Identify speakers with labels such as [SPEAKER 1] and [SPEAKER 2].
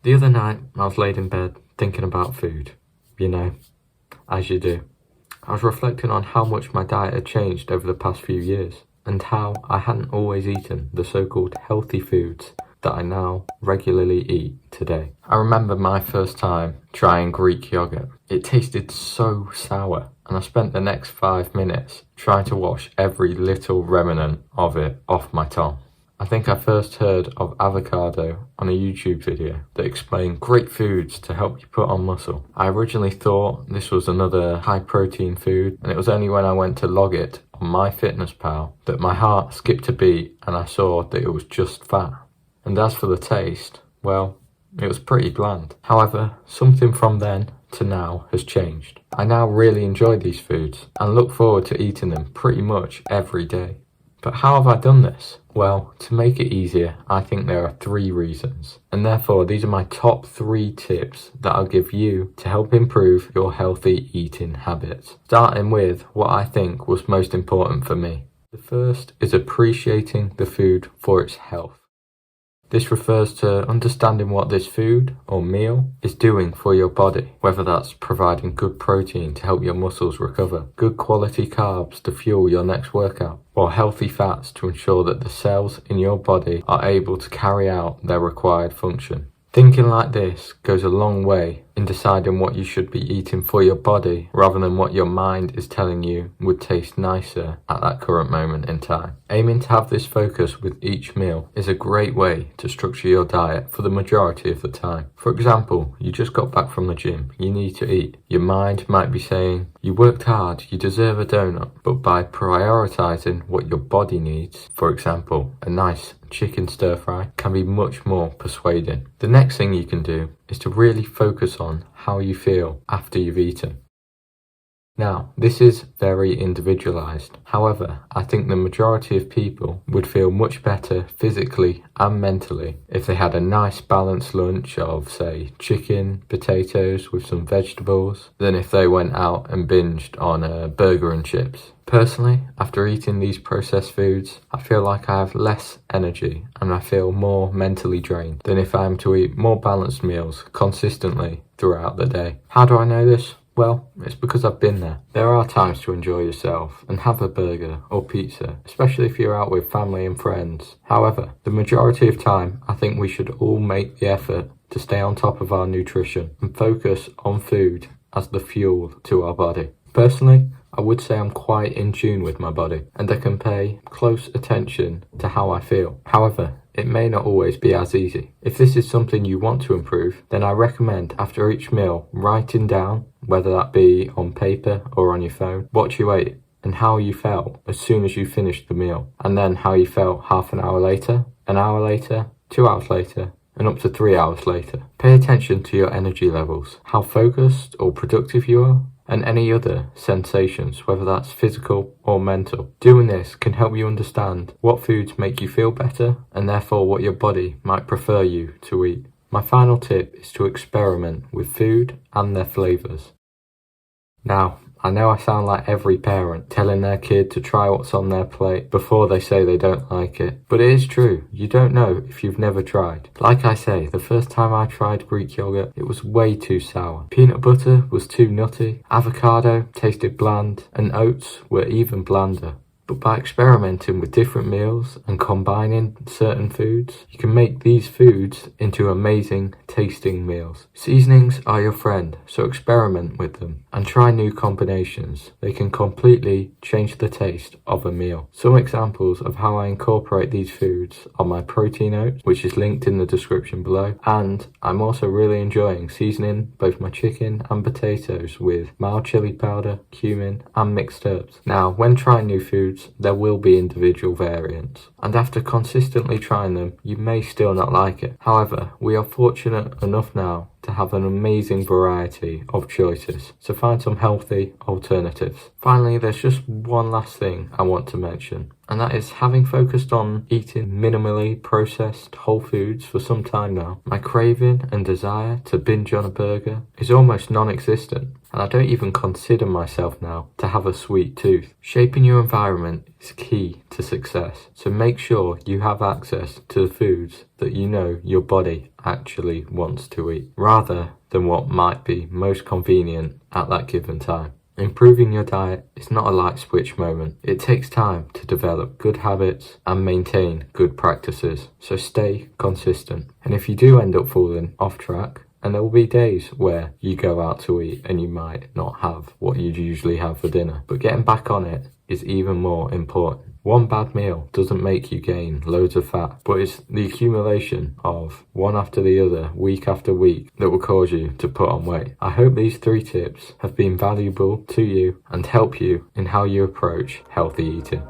[SPEAKER 1] The other night, I was laid in bed thinking about food. You know, as you do. I was reflecting on how much my diet had changed over the past few years, and how I hadn't always eaten the so-called healthy foods that I now regularly eat today. I remember my first time trying Greek yogurt. It tasted so sour, and I spent the next 5 minutes trying to wash every little remnant of it off my tongue. I think I first heard of avocado on a YouTube video that explained great foods to help you put on muscle. I originally thought this was another high protein food, and it was only when I went to log it on MyFitnessPal that my heart skipped a beat and I saw that it was just fat. And as for the taste, well, it was pretty bland. However, something from then to now has changed. I now really enjoy these foods and look forward to eating them pretty much every day. But how have I done this? Well, to make it easier, I think there are 3 reasons. And therefore, these are my top 3 tips that I'll give you to help improve your healthy eating habits. Starting with what I think was most important for me. The first is appreciating the food for its health. This refers to understanding what this food or meal is doing for your body, whether that's providing good protein to help your muscles recover, good quality carbs to fuel your next workout, or healthy fats to ensure that the cells in your body are able to carry out their required function. Thinking like this goes a long way in deciding what you should be eating for your body rather than what your mind is telling you would taste nicer at that current moment in time. Aiming to have this focus with each meal is a great way to structure your diet for the majority of the time. For example, you just got back from the gym, you need to eat. Your mind might be saying, you worked hard, you deserve a donut, but by prioritizing what your body needs, for example, a nice chicken stir fry, can be much more persuading. The next thing you can do is to really focus on how you feel after you've eaten. Now, this is very individualized. However, I think the majority of people would feel much better physically and mentally if they had a nice balanced lunch of, say, chicken, potatoes with some vegetables, than if they went out and binged on a burger and chips. Personally, after eating these processed foods, I feel like I have less energy and I feel more mentally drained than if I am to eat more balanced meals consistently throughout the day. How do I know this? Well, it's because I've been there. There are times to enjoy yourself and have a burger or pizza, especially if you're out with family and friends. However, the majority of time, I think we should all make the effort to stay on top of our nutrition and focus on food as the fuel to our body. Personally, I would say I'm quite in tune with my body and I can pay close attention to how I feel. However, it may not always be as easy. If this is something you want to improve, then I recommend after each meal writing down, whether that be on paper or on your phone, what you ate and how you felt as soon as you finished the meal, and then how you felt half an hour later, 2 hours later, and up to 3 hours later. Pay attention to your energy levels, how focused or productive you are, and any other sensations, whether that's physical or mental. Doing this can help you understand what foods make you feel better and therefore what your body might prefer you to eat. My final tip is to experiment with food and their flavours. Now, I know I sound like every parent telling their kid to try what's on their plate before they say they don't like it, but it is true. You don't know if you've never tried. Like I say, the first time I tried Greek yogurt, it was way too sour. Peanut butter was too nutty, avocado tasted bland, and oats were even blander. But by experimenting with different meals and combining certain foods, you can make these foods into amazing tasting meals. Seasonings are your friend, so experiment with them and try new combinations. They can completely change the taste of a meal. Some examples of how I incorporate these foods are my protein oats, which is linked in the description below, and I'm also really enjoying seasoning both my chicken and potatoes with mild chili powder, cumin and mixed herbs. Now, when trying new foods, there will be individual variants, and after consistently trying them, you may still not like it. However, we are fortunate enough now to have an amazing variety of choices, so find some healthy alternatives. Finally, there's just one last thing I want to mention, and that is having focused on eating minimally processed whole foods for some time now, my craving and desire to binge on a burger is almost non-existent. and I don't even consider myself now to have a sweet tooth. Shaping your environment is key to success, so make sure you have access to the foods that you know your body actually wants to eat, rather than what might be most convenient at that given time. Improving your diet is not a light switch moment. It takes time to develop good habits and maintain good practices, so stay consistent. And if you do end up falling off track, and there will be days where you go out to eat and you might not have what you'd usually have for dinner, but getting back on it is even more important. One bad meal doesn't make you gain loads of fat, but it's the accumulation of one after the other, week after week, that will cause you to put on weight. I hope these 3 tips have been valuable to you and help you in how you approach healthy eating.